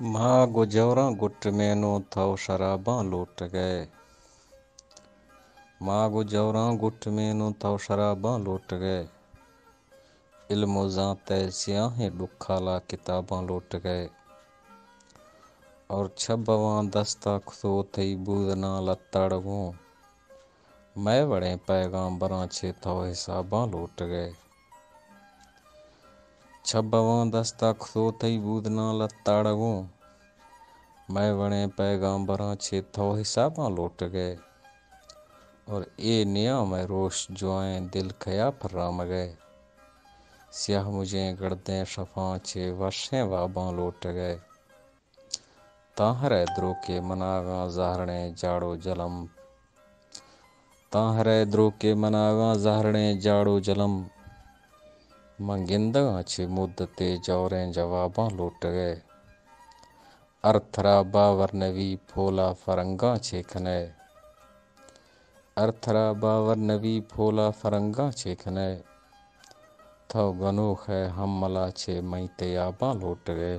माँ गुजौरा गुट मैनू थो शराबां लुट गए। माँ गुजौरा गुट मैनू थो शराबां लुट गए। इल्म जां तैसियां ही दुखाला किताबां लुट गए। और छबवां दस्ता खुसो थई बूदना लत्तड़गूं। मैं बड़े पैगांबरां छे थो हिसाबां लुट गए। छबवां दस्ता खुसो थई बूदना लत्तड़गूं। मैं बड़े पैगांबरां छे थो हिसाबां लुट गए। और ए निया मैं रोश जुआएं दिल खया फर्राम गए। स्याह मुझे गड़दे शफां छे वर्षें वाबां लुट गए। ताहरे द्रो के मनागा ज़ाहरणे जाड़ो जलम। ताहरे द्रो के मनागा ज़ाहरणे जाड़ो जलम। मंगिंदगा छे मुद्दते जौरें जवाबां लुट गए। अर्थरा बावर नवी फोला फरंगा छे खने। अर्थरा बावर नवी फोला फरंगा छे खने। थो गनोख है हम मला छे मई तयाबां लुट गए।